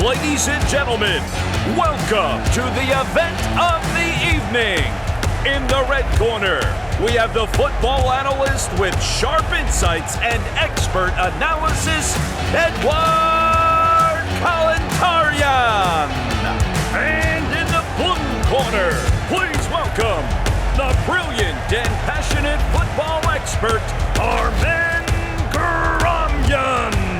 Ladies and gentlemen, welcome to the event of the evening. In the red corner, we have the football analyst with sharp insights and expert analysis, Edward Kalantarian. And in the blue corner, please welcome the brilliant and passionate football expert, Armen Karamyan.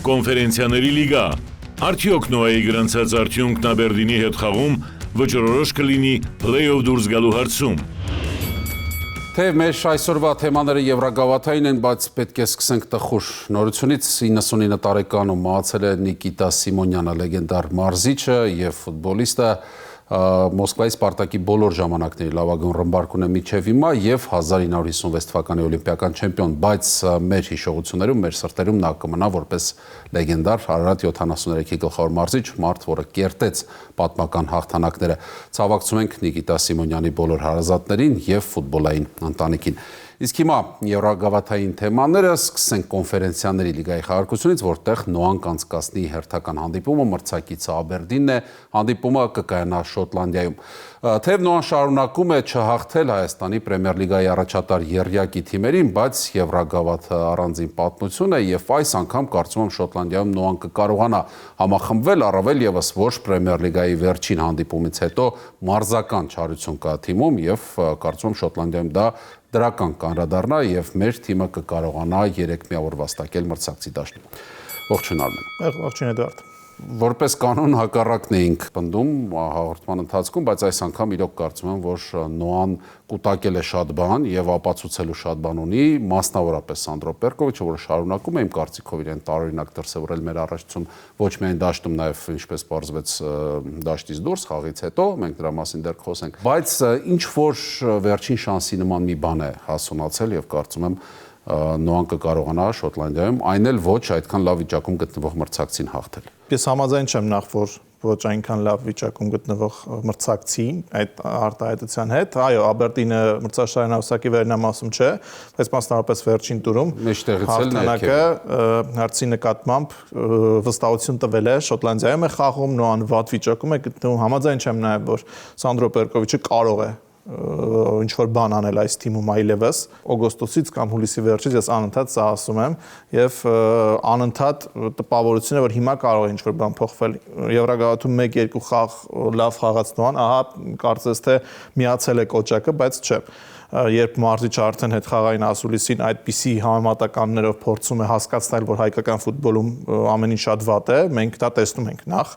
Կոնֆերենցիաների լիգա, արդյոք Նոայի գրանցած արդյունքն Աբերդինի հետ խաղում վճռորոշ կլինի փլեյ-օֆ դուրս գալու հարցում։ Թեև մեր այսօրվա թեմաները եվրագավաթային են, բայց պետք է սկսենք տխուր նորությունից։ 99 տարեկանում մահացել է Նիկիտա Սիմոնյանը, լեգենդար մարզիչը եւ ֆուտբոլիստը, Մոսկվայի Սպարտակի բոլոր ժամանակների լավագույն ռմբարկուն է մինչև հիմա եւ 1956 թվականի օլիմպիական չեմպիոն, բայց մեր հիշողություններում, մեր սրտերում նա կմնա որպես լեգենդար Արարատ 73-ի գլխավոր մարզիչ, մարդ, որը կերտեց պատմական հաղթանակները։ Ցավակցում ենք Նիկիտա Սիմոնյանի բոլոր հարազատներին եւ ֆուտբոլային ընտանիքին։ Իսկ հիմա եվրագավաթային թեմաները, սկսենք կոնֆերենցիաների լիգայի խաղարկությունից, որտեղ Նոան կանցկացնի հերթական հանդիպումը, մրցակիցը Աբերդինն է, հանդիպումը կկայանա Շոտլանդիայում։ Թեև Նոան շարունակում է չհաղթել Հայաստանի Պրեմիեր լիգայի առաջատար եռյակի թիմերին, բայց եվրագավաթը առանձին պատմություն է եւ այս անգամ կարծում եմ Շոտլանդիայում Նոան կկարողանա համախմբվել, առավել եւս ոչ Պրեմիեր լիգայի վերջին հանդիպումից հետո մարզական չարություն կա թիմում եւ կարծում եմ Շոտլանդիայում դա դրական կանրադառնա եւ մեր թիմը կկարողանա 3 միավոր վաստակել մրցակցի դաշտում։ Ողջույն Արմեն։ Ողջույն Էդվարդ։ Որպես կանոն հակառակն էինք պնդում հաղորդման ընթացքում, բայց այս անգամ իրոք կարծում եմ, որ Նոան կուտակել է շատ բան եւ ապացուցելու շատ բան ունի, մասնավորապես Սանդրո Պերկովիչը, որը շարունակում է իմ կարծիքով իրեն տարօրինակ դրսևորել մեր առաջացում ոչ միայն դաշտում, նաեւ ինչպես պարզվեց դաշտից դուրս խաղից հետո, մենք դրա մասին դեռ խոսենք, բայց ինչ որ վերջին շանսի նման մի բան է հասունացել եւ կարծում եմ Նոան կկարողանա Շոտլանդիայում այն էլ ոչ այդքան լավ վիճակում գտնվող մրցակցին հաղթել։ Ես համաձայն չեմ նախ որ ոչ այնքան լավ վիճակում գտնվող մրցակցին այդ արտահայտության հետ։ Այո, Աբերդինը մրցաշարային հավասարակի վերնամասում չէ, բայց մասնավորապես վերջին տուրում հաղթանակը հարցի նկատմամբ վստահություն տվել է Շոտլանդիայում է խաղում, Նոան վատ վիճակում է գտնվում, համաձայն չեմ նաև որ Սանդրո Պերկովիչը կարող է ինչ որ բան անել այս թիմում այլևս օգոստոսից կամ հուլիսի վերջից ես անընդհատ սա ասում եմ եւ անընդհատ տպավորություն է որ հիմա կարող է ինչ որ բան փոխվել եվրագավաթում 1-2 խաղ լավ խաղաց Նոան ահա կարծես թե միացել է կոճակը բայց չէ երբ մարզիչը արդեն հետ խաղային ասուլիսին այդպիսի համեմատականներով փորձում է հասկացնել որ հայկական ֆուտբոլում ամեն ինչ շատ վատ է մենք դա տեսնում ենք նախ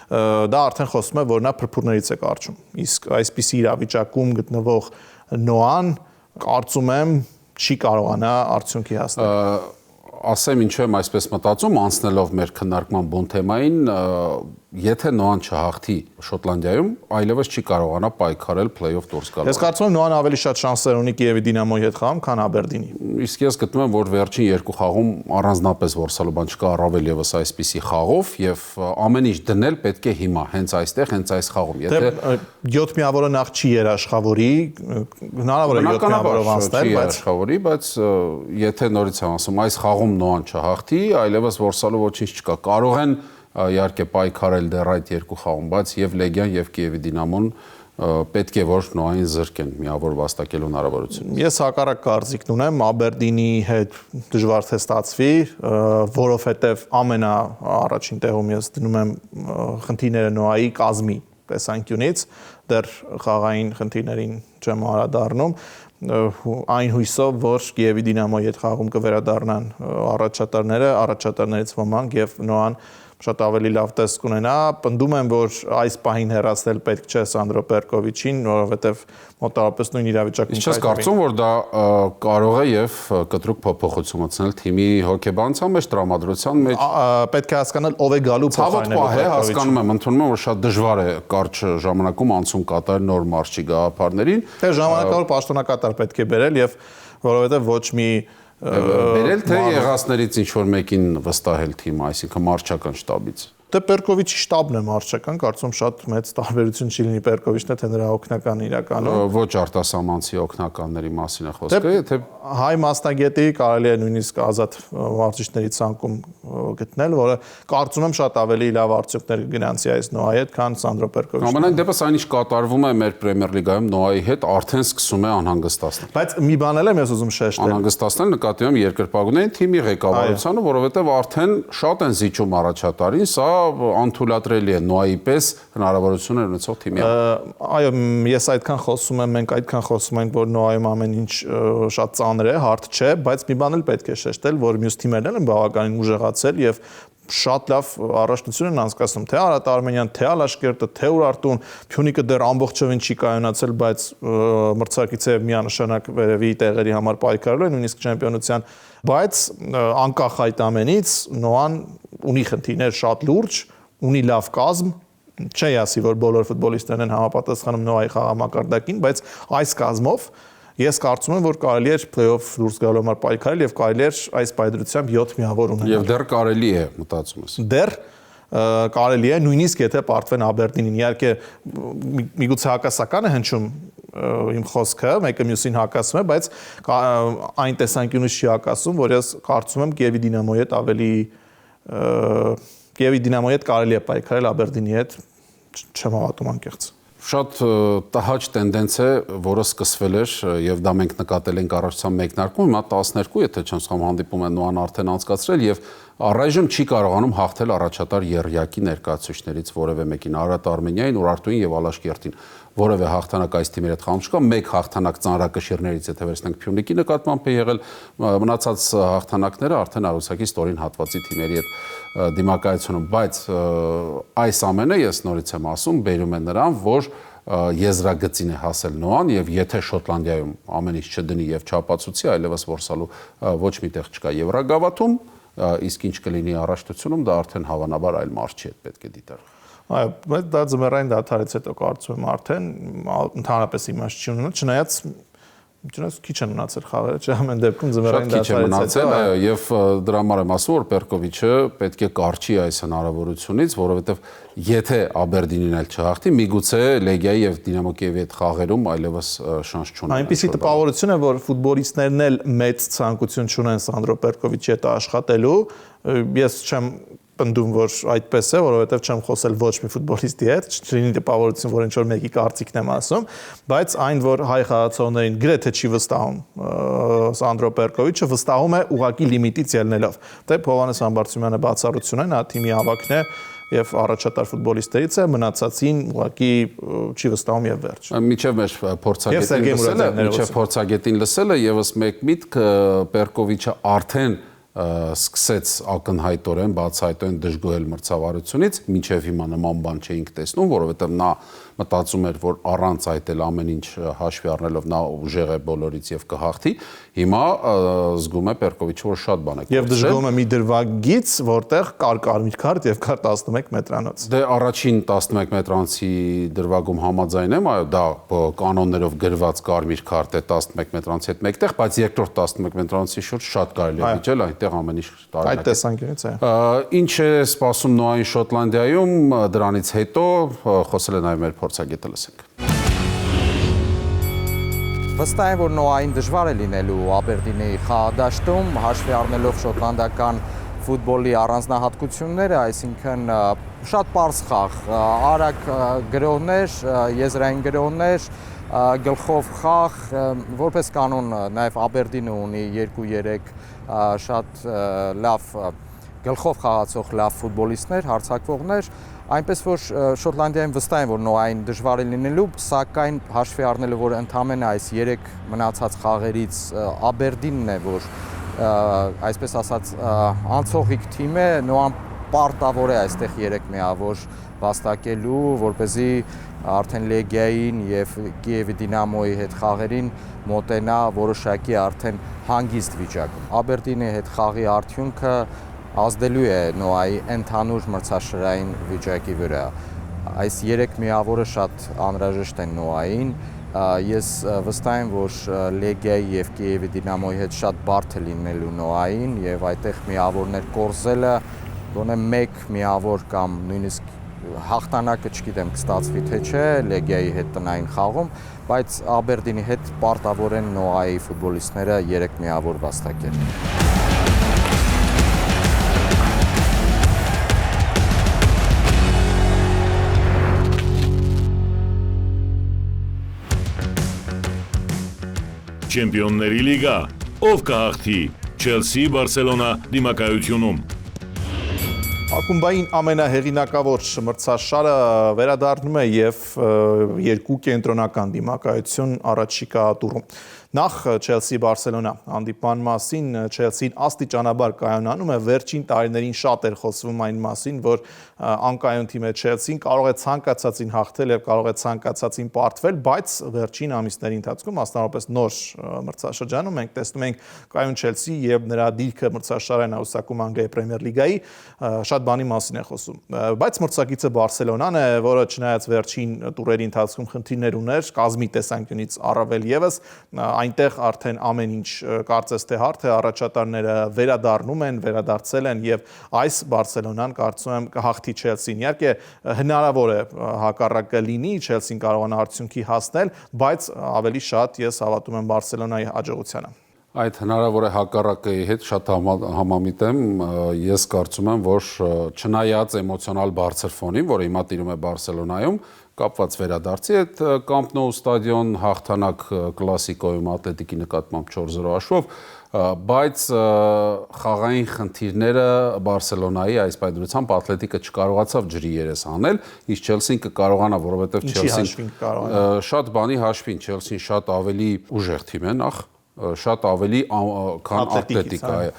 դա արդեն խոսում է որ նա փրփուրներից է կարճում իսկ այսպիսի իրավիճակում գտնվող Նոան կարծում եմ չի կարողանա արդյունքի հասնել ասեմ ինչու եմ այսպես մտածում անցնելով մեր քննարկման բուն թեմային եթե Նոան չհաղթի Շոտլանդիայում այլևս չի կարողանա պայքարել փլեյ-օֆ դուրս գալու։ Ես կարծում եմ Նոան ավելի շատ շանսեր ունի Կիևի Դինամոյի հետ խաղում, քան Աբերդինի։ Իսկ ես գտնում եմ, որ վերջին երկու խաղում առանձնապես որսալու բան չկա, առավել եւս այսպիսի խաղով եւ ամեն ինչ դնել պետք է հիմա, հենց այստեղ, հենց այս խաղում։ Եթե 7 միավորը նախ չի երաշխավորի, հնարավոր է 7 միավորով անցնել, բայց եթե նորից եմ ասում, այս խաղում Նոան չհաղթի, այլևս որսալու ոչինչ չկա։ Կարող են իհարկե պայքարել դեռ այդ երկու խաղում, բայց եւ Լեգիան եւ Կիևի Դինամոն պետք է որ Նոային զրկեն միավոր վաստակելու հնարավորություն։ Ես հակառակ կարծիքն ունեմ, Աբերդինի հետ դժվար թե ստացվի, որովհետեւ ամենաառաջին տեղում ես դնում եմ խնդիրները Նոայի կազմի տեսանկյունից, դեռ խաղային խնդիրներին չեմ անդրադառնում, այն հույսով, որ Կիևի Դինամոյի հետ խաղում կվերադառնան առաջատարներից ոմանք եւ Նոան շատ ավելի լավ տեսք ունենա, պնդում եմ, որ այս պահին հեռացնել պետք չէ Սանդրո Պերկովիչին, որովհետև մոտավորապես նույն իրավիճակում Ես կարծում որ դա կարող է եւ կտրուկ փոփոխություն մտցնել թիմի հոգեբանության մեջ, տրամադրության մեջ։ Պետք է հասկանալ ով է գալու փոխարինելու Պերկովիչին։ Հասկանում եմ, ընդունում եմ, որ շատ դժվար է կարճ ժամանակում անցում կատարել նոր մարզչի գաղափարներին։ Թե ժամանակավոր պաշտոնակատար պետք է բերել եւ որովհետեւ ոչ մի Բերել թե եղածներից ինչ որ մեկին վստահել թիմը, այսինքն մարշչական շտաբից։ Դե Պերկովիչի շտաբն է մարշչական, կարծում շատ մեծ տարբերություն չի լինի Պերկովիչն է թե նրա օգնական իրականում։ Ոչ արտասահմանցի օգնականների մասին է խոսքը, թե հայ մասնագետի կարելի է նույնիսկ ազատ մարզիչների ցանկում գտնել, որը կարծում եմ շատ ավելի լավ արդյունքներ կգնանցի այս Նոայի հետ, քան Սանդրո Պերկովիչը։ Ամենայն դեպս այն ինչ կատարվում է մեր Պրեմիեր լիգայում Նոայի հետ արդեն սկսում է անհանգստացնել։ Բայց մի բան էլ եմ ես ուզում շեշտել։ Անհանգստացնել նկատի ունեմ երկրպագուներին թիմի ղեկավարությանը, որովհետև արդեն շատ են զիջում առաջատարին, սա անթույլատրելի է Նոայի պես հնարավորություններ ունեցող թիմի։ Այո, ես այդքան խոսում եմ, մենք այդքան խոսում ենք, որ Նոայում ամեն ինչ շատ ծանր է, հարթ չէ, բայց մի բան էլ պետք է շեշտել, որ մյուս թիմերն են բավականին ուժեղացել եւ շատ լավ առաջնություն են անցկացնում, թե Արարատ Արմենիան, թե Ալաշկերտը, թե Ուրարտուն, Փյունիկը դեռ ամբողջովին չի կայունացել, բայց մրցակից է միանշանակ վերևի տեղերի համար պայքարելու է նույնիսկ չեմպիոնության, բայց անկախ այդ ամենից Նոան ունի խնդիրներ շատ լուրջ, ունի լավ կազմ, չի ասի, որ բոլոր ֆուտբոլիստներն են համապատասխանում Նոայի խաղամակարդակին, բայց այս կազմով ես կարծում եմ, որ կարելի է play-off դուրս գալու համար պայքարել եւ կարելի է այս պայքարությամբ 7 միավոր ունենալ։ Եվ դեռ կարելի է, մտածում ես։ Դեռ կարելի է, նույնիսկ եթե պարտվեն Աբերդինին, իհարկե միգուցե հակասական է հնչում իմ խոսքը, մեկը մյուսին հակասում է, բայց այն տեսանկյունից չի հակասում, որ ես կարծում եմ Կիևի Դինամոյի հետ ավելի Կիևի Դինամոյի հետ կարելի է պայքարել Աբերդինի հետ, չեմ հավատում անկեղծ։ Շատ տհաճ տենդենց է, որը սկսվել էր եւ դա մենք նկատել ենք առաջացան մեկնարկում, հիմա 12, եթե չեմ սխալվում, հանդիպում են Նոան արդեն անցկացրել եւ առայժմ չի կարողանում հաղթել առաջատար երյակի ներկայացուցիչներից որևէ մեկին, Արարատ Արմենիային, Ուրարտուին եւ Ալաշկերտին։ Որևէ հաղթանակ այս թիմերի հետ խաղում չկա, մեկ հաղթանակ ծանրակշիռներից, եթե վերցնենք Փյունիկի նկատմամբ է եղել, մնացած հաղթանակները արդեն արուսակի ստորին հատվածի թիմերի հետ դիմակայությունում, բայց այս ամենը ես նորից եմ ասում, բերում է նրան, որ եզրագծին է հասել Նոան եւ եթե Շոտլանդիայում ամեն ինչ չդնի եւ չապացուցի, այլևս որսալու ոչ մի տեղ չկա Եվրագավաթում, իսկ ինչ կլինի առաջնությունում, դա արդեն հավանաբար այլ մարդ չի, պետք է դիտարկվի։ Այո, բայց դա ձմեռային դադարից հետո կարծում եմ արդեն ընդհանրապես իմաստ չի ունենա, չնայած քիչ են մնացել խաղերը, չէ՞, ամեն դեպքում ձմեռային դադարից հետո, այո, եւ դրա համար եմ ասում, որ Պերկովիչը պետք է կարճի այս հնարավորությունից, որովհետեւ եթե Աբերդինին էլ չհաղթի, միգուցե Լեգիայի եւ Դինամո Կիևի հետ խաղերում այլևս շանս չունենա։ Այնպիսի տպավորություն է, որ ֆուտբոլիստներն էլ մեծ ցանկություն չունեն Սանդրո Պերկովիչի հետ աշխատելու, ես չեմ պնդում, որ այդպես է, որովհետև չեմ խոսել ոչ մի ֆուտբոլիստի հետ, չլինի տպավորություն, որ ինչ-որ մեկի կարծիքն եմ ասում, բայց այն, որ հայ խաղացողներին գրեթե չի վստահում Սանդրո Պերկովիչը, վստահում է ուղղակի լիմիտից ելնելով։ Դե Հովհաննես Համբարձումյանը բացառություն է, նա թիմի հավաքն է եւ առաջատար ֆուտբոլիստերից է, մնացածին ուղղակի չի վստահում եւ վերջ։ Միջև փորձագետին լսելը եւս մեկ միտք Պերկովիչը արդեն սկսեց ակնհայտորեն բացահայտորեն դժգոհել մրցավարությունից, մինչև հիմա նման բան չէինք տեսնում, որովհետև նա մտածում էր, որ առանց այդ էլ ամեն ինչ հաշվի առնելով նա ուժեղ է բոլորից եւ կհաղթի, հիմա զգում է Պերկովիչը, որ շատ բան է կորցրել։ Եվ դժգոհում է մի դրվագից, որտեղ կար կարմիր քարտ եւ կար 11 մետրանոց։ Դե առաջին 11 մետրանցի դրվագում համաձայն եմ, այո, դա կանոններով գրված կարմիր քարտ է 11 մետրանցի հետ մեկտեղ, բայց երկրորդ 11 մետրանցի շուրջ շատ կարելի է վիճել, այնտեղ ամեն ինչ տարբեր է։ Այդ տեսանկյունից է։ Ինչ է սպասում Նոային Շոտլանդիայում, դրանից հետո խոսել է նաև մեր փորձագետը, լսենք։ Վստահ եմ, որ Նոային դժվար է լինելու Աբերդինի խաղադաշտում, հաշվի առնելով շոտլանդական ֆուտբոլի առանձնահատկությունները, այսինքն շատ պարզ խաղ, արագ գրողներ, եզրային գրողներ, գլխով խաղ, որպես կանոն նաև Աբերդինը ունի 2-3 շատ լավ գլխով խաղացող լավ ֆուտբոլիստներ, հարձակվողներ, այնպես որ Շոտլանդիայում վստահ եմ, որ Նոային դժվար է լինելու, սակայն հաշվի առնելով, որ ընդամենը այս 3 մնացած խաղերից Աբերդինն է, որ այսպես ասած անցողիկ թիմ է, Նոան պարտավոր է այստեղ 3 միավոր վաստակելու, որպեսզի արդեն Լեգիային եւ Կիևի Դինամոյի հետ խաղերին մոտենա որոշակի արդեն հանգիստ վիճակում։ Աբերդինի հետ խաղի արդյունքը ազդելու է Նոայի ընդհանուր մրցաշարային վիճակի վրա։ Այս 3 միավորը շատ անհրաժեշտ են Նոային Ես վստահ եմ, որ Լեգիայի եւ Կիևի Դինամոյի հետ շատ բարդ է լինելու Նոային եւ այդտեղ միավորներ կորզելը, գոնե մեկ միավոր կամ նույնիսկ հաղթանակը չգիտեմ կստացվի թե չէ Լեգիայի հետ տնային խաղում, բայց Աբերդինի հետ պարտավոր են Նոայի ֆուտբոլիստները 3 միավոր վաստակել։ Չեմպիոնների լիգա, ով կհաղթի Չելսի Բարսելոնա դիմակայությունում։ Ակումբային ամենահեղինակավոր մրցաշարը վերադառնում է եւ երկու կենտրոնական դիմակայություն առաջիկա տուրում։ Նախ Չելսի Բարսելոնա հանդիպման մասին Չելսին աստիճանաբար կայունանում է, վերջին տարիներին շատ էր խոսվում այն մասին, որ անկայուն թիմ է Չելսին, կարող է ցանկացածին հաղթել եւ կարող է ցանկացածին պարտվել, բայց վերջին ամիսների ընթացքում, մասնավորապես նոր մրցաշրջանում մենք տեսնում ենք կայուն Չելսի եւ նրա դիրքը մրցաշարային հաղթակում Անգլիայի Պրեմիեր լիգայի շատ բանի մասին է խոսում։ Բայց մրցակիցը Բարսելոնան է, որը չնայած վերջին տուրերի ընթացքում խնդիրներ ուներ, կազմի տեսանկյունից առավել եւս այնտեղ արդեն ամեն ինչ կարծես թե հարթ է, առաջատարները վերադառնում են, վերադարձել են եւ այս Բարսելոնան կարծում եմ կհաղթի Չելսին։ Իհարկե հնարավոր է հակառակը լինի, Չելսին կարողանա արդյունքի հասնել, բայց ավելի շատ ես հավատում եմ Բարսելոնայի հաջողությանը։ Այդ հնարավոր է հակառակի հետ շատ համամիտ եմ, ես կարծում եմ, որ չնայած էմոցիոնալ բարձր ֆոնին, որը հիմա տիրում է Բարսելոնայում, կապված վերադարձի հետ Camp Nou ստադիոն հաղթանակ կլասիկոյում Ատլետիկի նկատմամբ 4-0 հաշվով, բայց խաղային խնդիրները Բարսելոնայի այս պայմանությամբ Ատլետիկը չկարողացավ ջրի երես հանել, իսկ Չելսին կկարողանա, որովհետև Չելսին շատ բանի հաշվին, Չելսին շատ ավելի ուժեղ թիմ է նախ, շատ ավելի քան Ատլետիկա է,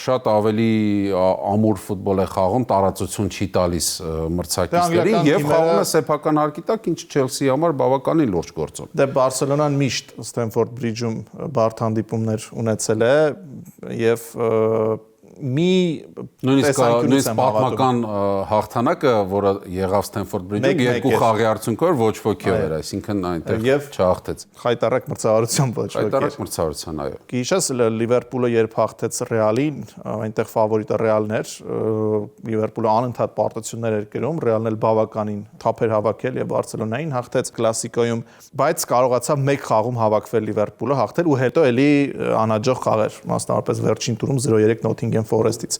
շատ ավելի ամուր ֆուտբոլ է խաղում, տարածություն չի տալիս մրցակիցներին եւ խաղում է սեփական հարկի տակ, ինչը Չելսիի համար բավականին լուրջ գործ է։ Դե Բարսելոնան միշտ Սթենֆորդ Բրիջում բարդ հանդիպումներ ունեցել է եւ նույնիսկ պատմական հաղթանակը, որը եղավ Սթենֆորդ Բրիջում, երկու խաղի արդյունքով ոչ ոքի էր, այսինքն այնտեղ չհաղթեց։ Խայտարակ մրցավարությամբ ոչ ոքի։ Խայտարակ մրցավարության, այո։ Գիշես Լիվերպուլը երբ հաղթեց Ռեալին, այնտեղ ֆավորիտը Ռեալն էր, Լիվերպուլը անընդհատ պարտություններ էր կրում, Ռեալն էլ բավականին թափ էր հավաքել եւ Բարսելոնային հաղթեց կլասիկոյում, բայց կարողացավ մեկ խաղում հավաքվել Լիվերպուլը, հաղթել ու հետո էլի անհաջող խաղեր, մասնավորապես վերջին տուրում 0-3 Նոթինգեմ Ֆորեստից։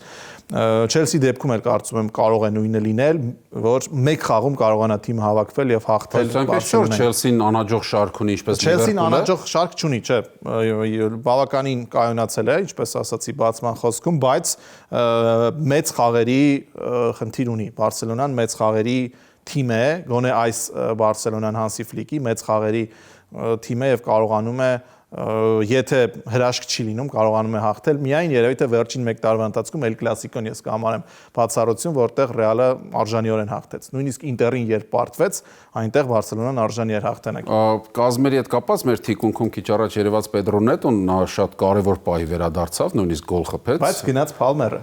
Չելսի դեպքում էլ կարծում եմ կարող է նույնը լինել, որ մեկ խաղում կարողանա թիմը հավաքվել եւ հաղթել Բարսելոնային։ Չելսին անհաջող շարք ունի, ինչպես Լիվերպուլը։ Չելսին անհաջող շարք չունի, չէ, բավականին կայունացել է, ինչպես ասացի բացման խոսքում, բայց մեծ խաղերի խնդիր ունի։ Բարսելոնան մեծ խաղերի թիմ է, գոնե այս Բարսելոնան Հանսի Ֆլիկի մեծ խաղերի թիմ է եւ կարողանում է եթե հրաշք չի լինում, կարողանում է հաղթել, միայն երևի թե վերջին 1 տարվա ընթացքում Էլ Կլասիկոն ես կհամարեմ բացառություն, որտեղ Ռեալը արժանիորեն հաղթեց։ Նույնիսկ Ինտերին երբ պարտվեց, այնտեղ Բարսելոնան արժանի էր հաղթանակի։ Կազմերի հետ կապված մեր թիկունքում քիչ առաջ երևաց Պեդրո Նետոն, նա շատ կարևոր պահի վերադարձավ, նույնիսկ գոլ խփեց։ Բայց գնաց Փալմերը։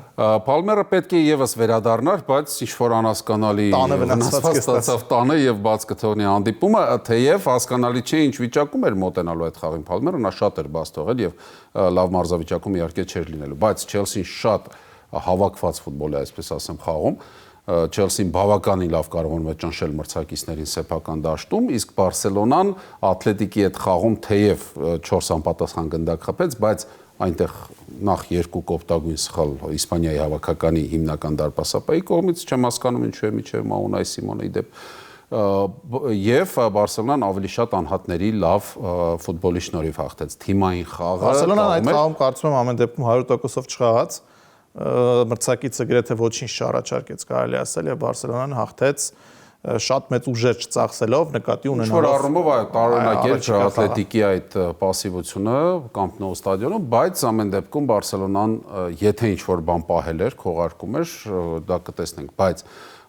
Փալմերը պետք է եւս վերադառնար, բայց ինչ-որ անհասկանալի վնասված ստացավ տանը եւ բաց կթողնի հանդիպումը, թեև հասկանալի չէ ինչ վիճակում էր մոտենալու այդ խաղին Փալմերը, նա շատ էր բաց թողել եւ լավ մարզավիճակում իհարկե չէր լինելու, բայց Չելսին շատ հավաքված ֆուտբոլ է, այսպես ասեմ, խաղում։ Չելսին բավականին լավ կարողանում է ճնշել մրցակիցներին սեփական դաշտում, իսկ Բարսելոնան Ատլետիկի հետ խաղում թեև 4 անպատասխան գնդակ խփեց, բայց այնտեղ նախ 2 կոպտագույն սխալ Իսպանիայի հավաքականի հիմնական դարպասապայի կողմից, չեմ հասկանում ինչու է միջև Մաունայի Սիմոնեի դեպ եւ Բարսելոնան ավելի շատ անհատների լավ ֆուտբոլի շնորհիվ հաղթեց թիմային խաղը։ Բարսելոնան այդ խաղում կարծում եմ ամեն դեպքում 100%-ով չխաղաց, մրցակիցը գրեթե ոչինչ չառաջարկեց, կարելի ասել, եւ Բարսելոնան հաղթեց շատ մեծ ուժեր չծախսելով, նկատի ունենալով։ Ինչ-որ առումով տարօրինակ էր Ատլետիկի այդ պասիվությունը Camp Nou ստադիոնում, բայց ամեն դեպքում Բարսելոնան եթե ինչ-որ բան պահել էր, քողարկում էր, դա կտեսնենք, բայց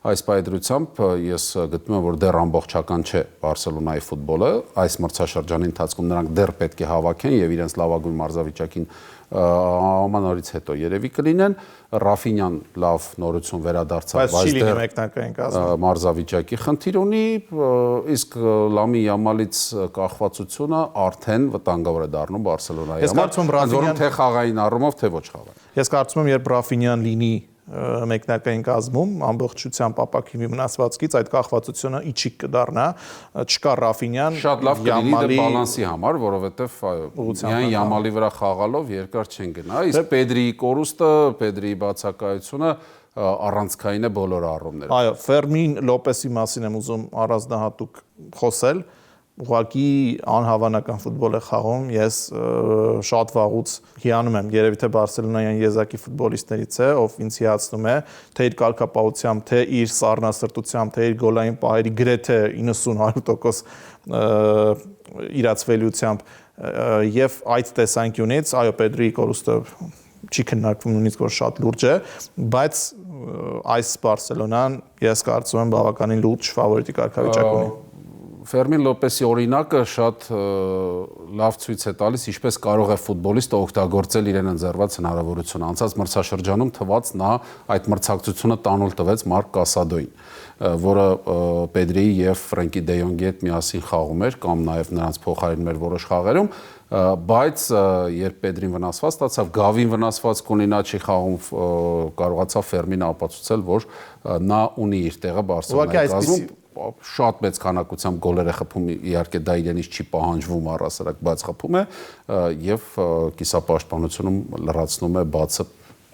այս պայծրությամբ ես գտնում եմ, որ դեռ ամբողջական չէ Բարսելոնայի ֆուտբոլը, այս մրցաշրջանի ընթացքում նրանք դեռ պետք է հավաքեն եւ իրենց լավագույն մարզավիճակին Ամանորից հետո երևի կլինեն Ռաֆինյան լավ նորություն վերադարձավ, բայց չի լինի մեկնարկային կազմում մարզավիճակի խնդիր ունի, իսկ Լամին Յամալից կախվածությունը արդեն վտանգավոր է դառնում Բարսելոնայի համար, որոնք թե խաղային առումով, թե ոչ խաղային։ Ես կարծում եմ, երբ Ռաֆինյան լինի մեկնարկային կազմում, ամբողջությամբ ապակինի մնացվածքից այդ կախվածությունը իջիկ կդառնա, չկա Ռաֆինյան, շատ լավ կլինի դե բալանսի համար, որովհետև միայն Յամալի վրա խաղալով երկար չեն գնա, իսկ Պեդրիի կորուստը, Պեդրիի բացակայությունը առանցքային է բոլոր առումներով։ Այո, Ֆերմին Լոպեսի մասին եմ ուզում առանձնահատուկ խոսել, ուղղակի անհավանական ֆուտբոլ է խաղում, ես շատ վաղուց հիանում եմ, երևի թե Բարսելոնայյան եզակի ֆուտբոլիստներից է, ով ինձ հիացնում է, թե իր կարգապահությամբ, թե իր սառնասրտությամբ, թե իր գոլային պահերի գրեթե 90-100% իրացվելիությամբ եւ այդ տեսանկյունից, այո, Պեդրիի կորուստը չի քննարկվում նույնիսկ որ շատ լուրջ է, բայց այս Բարսելոնան ես կարծում եմ բավականին լուրջ ֆավորիտի կարգավիճակ ունի։ Ֆերմին Լոպեսի օրինակը շատ լավ ցույց է տալիս, ինչպես կարող է ֆուտբոլիստը օգտագործել իրեն ընձեռված հնարավորությունը։ Անցած մրցաշրջանում թվաց նա այդ մրցակցությունը տանուլ տվեց Մարկ Կասադոին, որը Պեդրիի եւ Ֆրենկի դե Յոնգի հետ միասին խաղում էր կամ նաեւ նրանց փոխարինում էր որոշ խաղերում, բայց երբ Պեդրին վնասված ստացավ, Գավին վնասված կունի, նա չի խաղում, կարողացավ Ֆերմինը ապացուցել, որ նա ունի իր տեղը Բարսելոնայի կազմում, շատ մեծ քանակությամբ գոլեր է խփում, իհարկե դա իրենից չի պահանջվում առհասարակ, բայց խփում է եւ կիսապաշտպանությունում լրացնում է բացը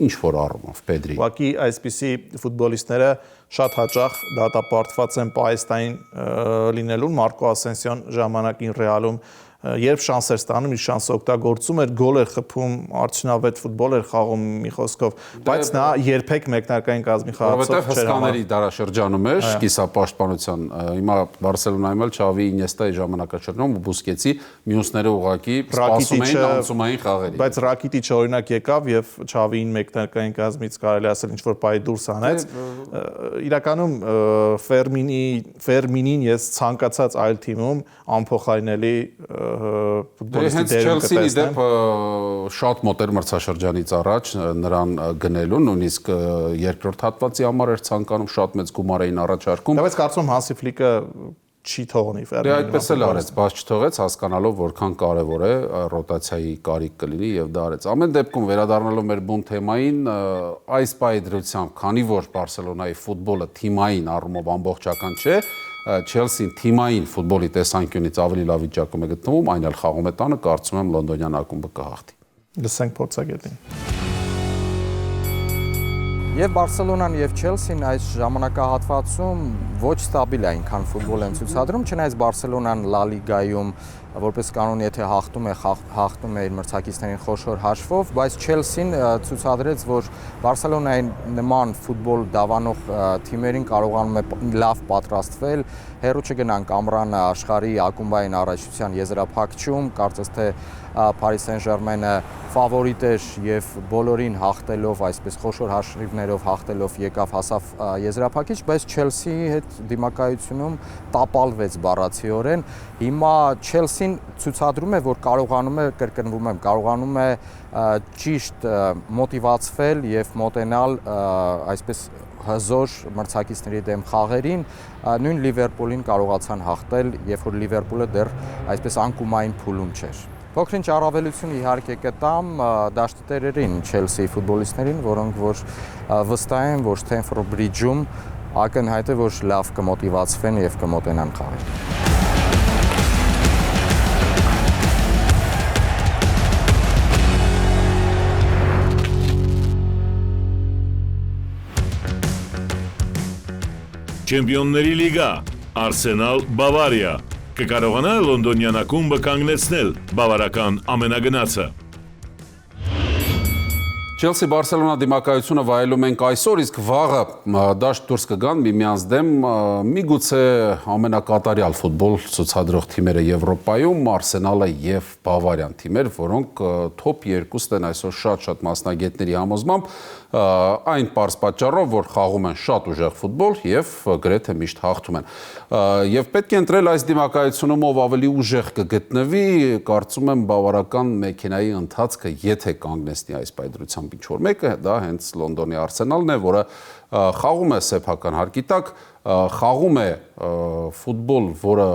ինչ որ առումով Պեդրի։ Ուղղակի այսպիսի ֆուտբոլիստները շատ հաճախ դատապարտված են պայստային լինելուն, Մարկո Ասենսիոն ժամանակին Ռեալում երբ շանսեր ստանում, իր շանսը օգտագործում էր, գոլ էր խփում, արդյունավետ ֆուտբոլ էր խաղում մի խոսքով, բայց նա երբեք մեկնարկային կազմի խաղացող չէր։ Հսկաների դարաշրջանում էր կիսապաշտպանության։ Հիմա Բարսելոնայում էլ Չավի Ինյեստայի ժամանակաշրջանում Բուսկեցի մյուսները ուղակի սպասում էին անցումային խաղերի։ Բայց Ռակիտիչը օրինակ եկավ եւ Չավին մեկնարկային կազմից կարելի ասել ինչ որ պայ դուրս հանեց։ Իրականում Ֆերմինին ես ցանկացած այլ թիմում անփոխարինելի ֆուտբոլիստի դերում կտեսնեմ։ Չելսին դեպ շատ մոտ էր մրցաշրջանից առաջ նրան գնելուն, նույնիսկ երկրորդ հատվածի համար էր ցանկանում, շատ մեծ գումար էին առաջարկում։ Բայց կարծում Հանսի Ֆլիկը չի թողնի Ֆերմինին։ Դե այդպես էլ արեց, բայց չթողեց, հասկանալով որքան կարևոր է ռոտացիայի կարիք կլինի եւ դա արեց։ Ամեն դեպքում վերադառնալով մեր բուն թեմային, այս պայդրությամբ, քանի որ Բարսելոնայի ֆուտբոլը թիմային առումով ամբողջական չէ, Չելսին թիմային ֆուտբոլի տեսանկյունից ավելի լավ վիճակում է գտնվում, այն էլ խաղում է տանը, կարծում եմ լոնդոնյան ակումբը կհաղթի։ Լսենք փորձագետին։ Եվ Բարսելոնան եւ Չելսին այս ժամանակահատվածում ոչ ստաբիլ է այնքան ֆուտբոլ են ցուցադրում, չնայած Բարսելոնան Լա Լիգայում որպես կանոն եթե հաղթում է իր մրցակիցներին խոշոր հաշվով, բայց Չելսին ցուցադրեց, որ Բարսելոնայի նման ֆուտբոլ դավանող թիմերին կարողանում է լավ պատրաստվել, հեռու չգնանք ամռանը աշխարհի ակումբային առաջնության եզրափակչում, կարծես թե Paris Saint-Germain-ը ֆավորիտ էր եւ բոլորին հաղթելով, այսպես խոշոր հաշիվներով հաղթելով եկավ հասավ եզրափակիչ, բայց Չելսիի հետ դիմակայությունում տապալվեց բառացիորեն։ Հիմա Չելսին ցուցադրում է, որ կարողանում է, կրկնվում եմ, կարողանում է ճիշտ մոտիվացվել եւ մոտենալ այսպես հզոր մրցակիցների դեմ խաղերին, նույն Լիվերպուլին կարողացան հաղթել, երբ որ Լիվերպուլը դեռ այսպես անկումային փուլում չէր։ Փոքրինչ առավելություն իհարկե կտամ դաշտի տերերին Չելսիի ֆուտբոլիստներին, որոնք որ վստահ են, որ Stamford Bridge-ում ակնհայտ է, որ լավ կմոտիվացվեն եւ կմոտենան խաղերին։ Չեմպիոնների լիգա, Արսենալ, Բավարիա, կկարողանա լոնդոնյան ակումբը կանգնեցնել բավարական ամենագնացը։ Chelsea Barcelona դիմակայությունը վայելում ենք այսօր, իսկ վաղը դաշտ դուրս կգան միմյանց դեմ միգուցե ամենակատարյալ ֆուտբոլ ցուցադրող թիմերը Եվրոպայում, Arsenal-ը եւ Բավարիան թիմեր, որոնք top 2-ն են այսօր շատ մասնագետների համոզմամբ, այն պարզ պատճառով, որ խաղում են շատ ուժեղ ֆուտբոլ եւ գրեթե միշտ հաղթում են։ Եվ պետք է ընտրել այս դիմակայությունում ով ավելի ուժեղ կգտնվի, կարծում եմ բավարարական մեքենայի ընթացքը, եթե կանգնեցնի այս պայծրությամբ ինչ-որ մեկը, դա հենց Լոնդոնի Arsenal-ն է, որը խաղում է սեփական հարկի տակ, խաղում է ֆուտբոլ, որը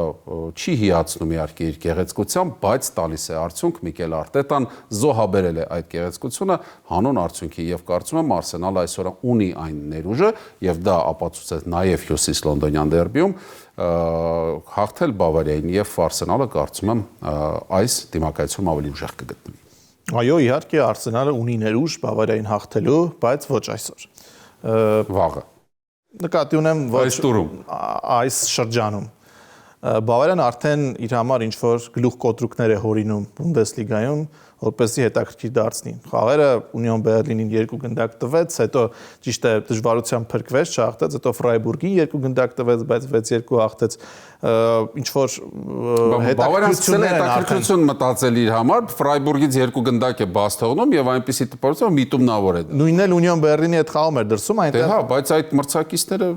չի հիացնում իհարկե իր գեղեցկությամբ, բայց տալիս է արդյունք։ Միկել Արտետան զոհաբերել է այդ գեղեցկությունը հանուն արդյունքի եւ կարծում եմ Arsenal-ը այսօր ունի այն ներուժը եւ դա ապացուցեց նաեւ հյուսիս լոնդոնյան դերբիում հաղթել Բավարիային եւ Arsenal-ը կարծում եմ այս դիմակայությունում ավելի ուժեղ կգտնվի։ Այո, իհարկե Arsenal-ը ունի ներուժ Բավարիային հաղթելու, բայց ոչ այսօր։ Վաղը նկատի ունեմ ոչ այս տուրում այս շրջանում Բավարիան արդեն իր համար ինչ որ գլուխ կոտրուկներ է հորինում Բունդեսլիգայում, որպեսզի հետաքրքիր դարձնի։ Խաղերը Ունիոն Բերլինին 2 գնդակ տվեց, հետո ճիշտ է դժվարությամբ փրկվեց, չհաղթեց, հետո Ֆրայբուրգին 2 գնդակ տվեց, բայց 6-2 հաղթեց։ Ինչ որ հետաքրքրություն մտածել իր համար, Ֆրայբուրգից 2 գնդակ է բաց թողնում եւ այնպիսի տպավորություն միտումնավոր է։ Նույնն էլ Ունիոն Բերլինի հետ խաղում էր դրսում այնտեղ։ Դե հա, բայց այդ մրցակիցները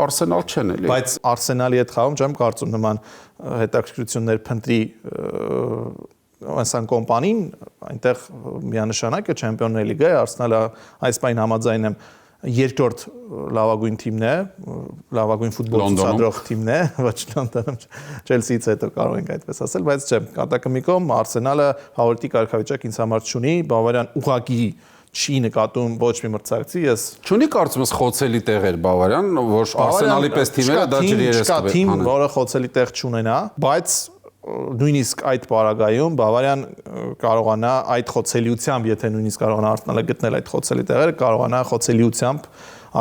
Arsenal չեն էլի։ Բայց Arsenal-ի հետ խաղում չեմ կարծում նման հետաքրքրություններ փնտրի Անսան կոմպանին, այնտեղ միանշանակ է Չեմպիոններ լիգայի, Arsenal-ը այս բան համաձայն եմ երկրորդ լավագույն թիմն է, լավագույն ֆուտբոլ ցուցադրող թիմն է, ոչ Լոնդոնում, Chelsea-ից հետո կարող ենք այդպես ասել, բայց չէ, կատակը մի կողմ Arsenal-ը հավերտի կարգավիճակ ինձ համար չունի, Բավարիան ուղղակի չի նկատում ոչ մի մրցակցի, ես չունի կարծում ես խոցելի տեղեր Բավարիան, որ Arsenal-ի պես թիմերը դա ջրի երես կվեն։ Չկա թիմ, որը խոցելի տեղ չունենա, բայց նույնիսկ այդ պարագայում Բավարիան կարողանա այդ խոցելիությամբ, եթե նույնիսկ կարողանա Arsenal-ը գտնել այդ խոցելի տեղերը, կարողանա խոցելիությամբ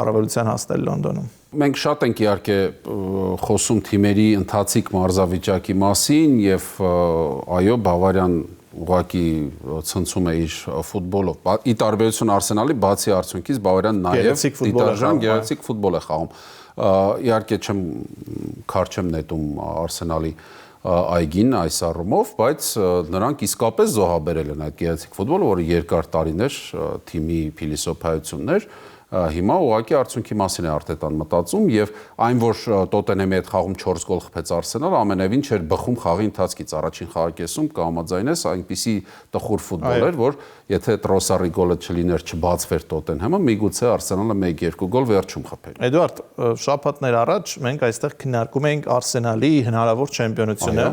առավելության հասնել Լոնդոնում։ Մենք շատ ենք իհարկե խոսում թիմերի ընթացիկ մարզավիճակի մասին եւ այո, Բավարիան ուղղակի ցնցում է իր ֆուտբոլով։ Ի տարբերություն Arsenal-ի, բացի արդյունքից Բավարիան նաեւ դիտարժան գեղեցիկ ֆուտբոլ է խաղում։ Իհարկե քար չեմ նետում Arsenal-ի այգին այս առումով, բայց նրանք իսկապես զոհաբերել են այդ գեղեցիկ ֆուտբոլը, որը երկար տարիներ թիմի փիլիսոփայություններ, հիմա ուղղակի արդյունքի մասին է Արտետան մտածում եւ այն, որ Տոտենհեմի հետ խաղում 4 գոլ խփեց Arsenal-ը, ամենևին չէր բխում խաղի ընթացքից առաջին խաղակեսում, կհամաձայնես, այնպիսի տխուր ֆուտբոլ էր, որ եթե Տրոսարի գոլը չլիներ, չբացվեր Տոտենհեմը, միգուցե Arsenal-ը 1-2 գոլ վերջում խփեր։ Էդուարդ, շաբաթներ առաջ մենք այստեղ քննարկում էինք Arsenal-ի հնարավոր չեմպիոնությունը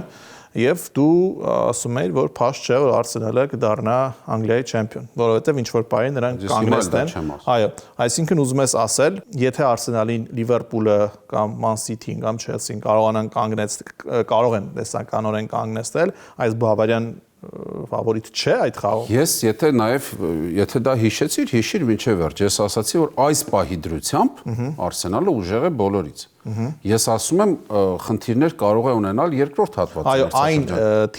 եւ դու ասում ես, որ փաշ չէ, որ Arsenal-ը կդառնա Անգլիայի չեմպիոն, որովհետեւ ինչ որ պահի նրանք կանգնեցնեն։ Այո, այսինքն ուզում ես ասել, եթե Arsenal-ին Liverpool-ը կամ Man City-ն կամ Chelsea-ն կարողանան կարող են տեսականորեն կանգնեցնել, այս Բավարիան ֆավորիտ չէ այդ խաղում։ Ես եթե դա հիշիր մինչև վերջ, ես ասացի, որ այս պահի դրությամբ Arsenal-ը ուժեղ է բոլորից։ Ես ասում եմ, խնդիրներ կարող է ունենալ երկրորդ հատվածում։ Այո, այն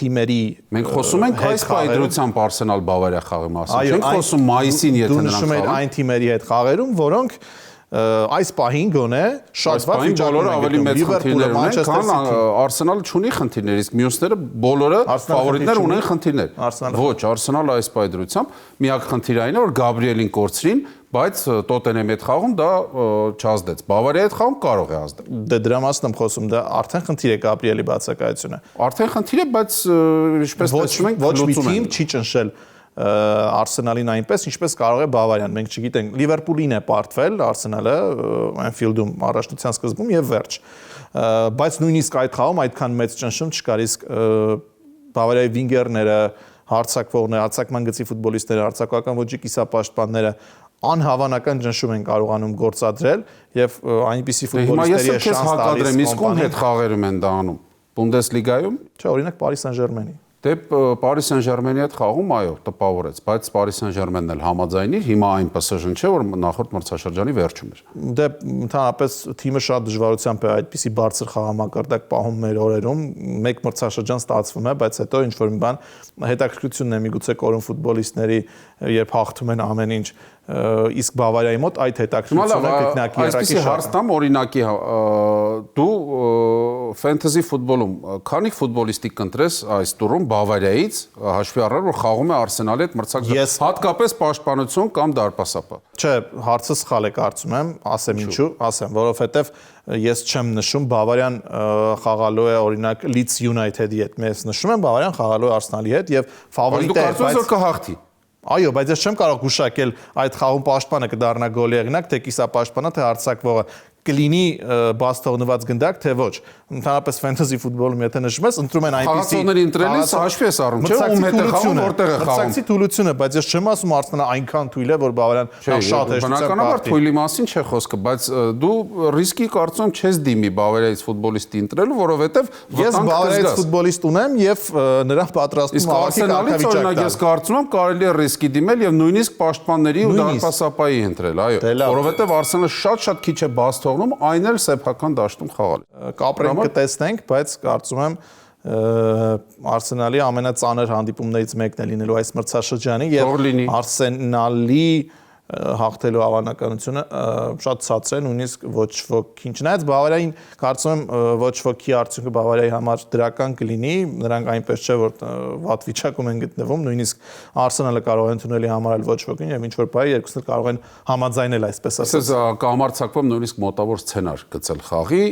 թիմերի մենք խոսում ենք այս պահի դրությամբ Arsenal Բավարիա խաղի մասին։ Չենք խոսում մայիսին, եթե նրանք խաղան։ Դու նշում ես այն թիմերի հետ խաղերում, որոնք այս պահին գոնե շատ վատ վիճակում են ավելի մեծ խնդիրներ ունեն, քան Arsenal-ը չունի խնդիրներ, իսկ մյուսները բոլորը ֆավորիտներ ունեն խնդիրներ։ Ոչ, Arsenal-ը այս պայդրությամբ միակ խնդիրը այն է, որ Գաբրիելին կորցրին, բայց Տոտենհեմի հետ խաղում դա չազդեց։ Բավարիայի հետ խաղում կարող է ազդել։ Դե դրա մասին եմ խոսում, դա արդեն խնդիր է Գաբրիելի բացակայությունը։ Արդեն խնդիր է, բայց ինչպես տեսնում ենք, ոչ մի թիմ չի ճնշել Arsenal-ին այնպես, ինչպես կարող է Բավարիան։ Մենք չգիտենք, Liverpool-ին է պարտվել Arsenal-ը Anfield-ում առաջնության սկզբում եւ վերջ։ Բայց նույնիսկ այդ խաղում այդքան մեծ ճնշում չկար, իսկ Բավարիայի վինգերները, հարձակվողները, հարձակման գծի ֆուտբոլիստները, հարձակողական ոճի կիսապաշտպանները անհավանական ճնշում են կարողանում գործադրել եւ այնպիսի ֆուտբոլիստերի շանս տալիս։ Իսկ ում հետ խաղերում են դա անում։ Բունդեսլիգայում, չէ, օրինակ Paris Saint-Germain-ի։ Դե Paris Saint-Germain-ի հետ խաղում, այո, տպավորեց, բայց Paris Saint-Germain-ն էլ համաձայնիր, հիմա այն PSG-ն չէ, որ նախորդ մրցաշրջանի վերջում էր։ Դե ընդհանրապես թիմը շատ դժվարությամբ է այդպիսի բարձր խաղամակարդակ պահում մեր օրերում, մեկ մրցաշրջան ստացվում է, բայց հետո ինչ որ մի բան հետաքրքրությունն է միգուցե կորուն ֆուտբոլիստների, երբ հաղթում են ամեն ինչ, իսկ Բավարիայի մոտ այդ հետաքրքրությունը կրկնակի այսպեսի հարց տամ օրինակի դու ֆենթեզի ֆուտբոլում քանի ֆուտբոլիստի կընտրես այս տուրում Բավարիայից հաշվի առնելով որ խաղում է Արսենալի հետ մրցակցություն հատկապես պաշտպանություն կամ դարպասապահ Չէ, հարցը սխալ է կարծում եմ, ասեմ ինչու, ասեմ, որովհետև ես չեմ նշում Բավարիան խաղալու է օրինակ Leeds United-ի հետ, ես նշում եմ Բավարիան խաղալու է Արսենալի հետ եւ ֆավորիտ է, դու կարծում ես որ կհաղթի Այո, բայց ես չեմ կարող գուշակել այդ խաղում պաշտպանը կդառնա գոլի հեղինակ, թե կիսապաշտպանը, թե հարձակվողը կլինի բաց թողնված գնդակ, թե ոչ։ Ընդհանրապես ֆենթեզի ֆուտբոլում եթե նշում ես, ընտրում են այնպիսի խաղացողների ընտրելիս հաշվի ես առնում, չէ՞, ում հետ է խաղում, որտեղ է խաղում։ Մրցակցի թուլությունը, բայց ես չեմ ասում Արսենալը այնքան թույլ է, որ Բավարիան շատ հեշտությամբ բնականաբար թույլի մասին չէ խոսքը, բայց դու ռիսկի կարծում չես դիմի Բավարիայից ֆուտբոլիստի ընտրելու, որովհետև ես Բավարիայից ֆուտբոլիստ ունեմ եւ նրան պատրաստում Արսենալից օրինակ ես կարծում եմ կարելի է ռիսկի դիմել եւ նույնիսկ պաշտպանների ու դարպասապահի ընտրել, այո, որովհետև Արսենալը շատ քիչ է բաց թողնում, այն էլ սեփական դաշտում խաղալ։ Կապրենք կտեսնենք, բայց կարծում եմ Արսենալի ամենածանր հանդիպումներից մեկն է լինելու այս մրցաշրջանի եւ Արսենալի հաղթելու հավանականությունը շատ ցածր է, նույնիսկ ոչ ոքի չնայած Բավարիային կարծում եմ ոչ ոքի արդյունքը Բավարիայի համար դրական կլինի, նրանք այնպես չէ որ վատ վիճակում են գտնվում, նույնիսկ Արսենալը կարող է ընդունելի համարել ոչ ոքին եւ ինչ որ բայ երկուսն էլ կարող են համաձայնել այսպես ասած։ Կհամարձակվում նույնիսկ մոտավոր սցենար գծել խաղի,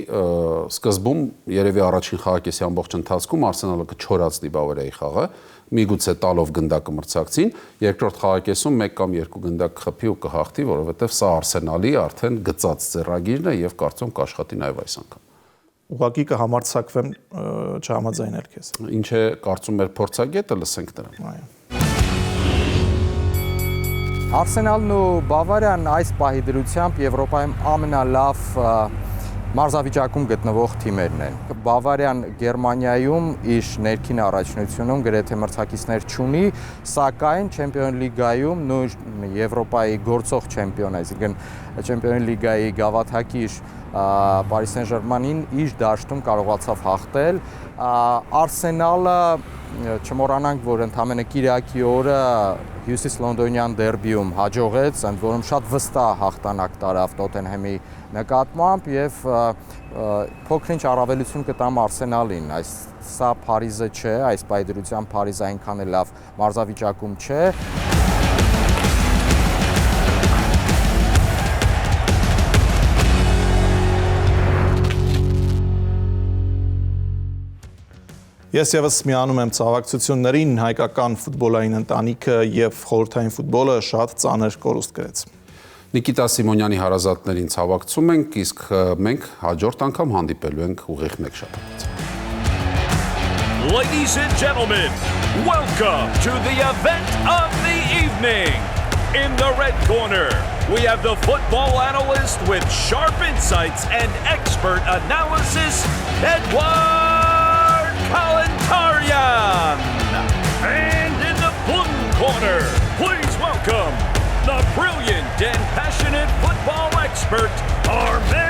սկզբում երևի առաջին խաղակեսի ամբողջ ընթացքում Արսենալը կչորացնի Բավարիայի խաղը միգուցե տալով գնդակը մրցակցին, երկրորդ խաղակեսում 1 կամ 2 գնդակ խփի ու կհաղթի, որովհետև սա Արսենալի արդեն գծած ձեռագիրն է եւ կարծում կաշխատի նաեւ այս անգամ։ Ուղղակի կհամարձակվեմ չհամաձայնել քեզ։ Ինչ է կարծում մեր փորձագետը, լսենք նրան։ Այո։ Արսենալն ու Բավարիան այս պահի դրությամբ Եվրոպայում ամենալավ մարզավիճակում գտնվող թիմերն են։ Բավարիան Գերմանիայում իր ներքին առաջնությունում գրեթե մրցակիցներ չունի, սակայն Չեմպիոն լիգայում նույն Եվրոպայի գործող չեմպիոն, այսինքն Չեմպիոն լիգայի գավաթակիր Paris Saint-Germain-ին իր դաշտում կարողացավ հաղթել։ Արսենալը չմոռանանք, որ ընդամենը Կիրակի օրը Հյուսիս լոնդոնյան դերբիում հաջողեց, ընդ որում շատ վստահ հաղթանակ տարավ Տոտենհեմի նկատմամբ եւ փոքրինչ առավելություն կտամ Արսենալին, սա Փարիզը չէ, այս պայդրությամբ Փարիզը այնքան էլ լավ մարզավիճակում չէ։ Ես եւս միանում եմ ցավակցություններին, հայկական ֆուտբոլային ընտանիքը եւ խորհրդային ֆուտբոլը շատ ծանր կորուստ գրեց։ Նիկիտա Սիմոնյանի հարազատներին ցավակցում ենք, իսկ մենք հաջորդ անգամ հանդիպելու ենք ուղիղ մեկ շաբաթից։ Ladies and gentlemen, welcome to the event of the evening. In the red corner, we have the football analyst with sharp insights and expert analysis, Edward Kalantarian. And in the blue corner, please welcome the brilliant and passionate football expert, Armel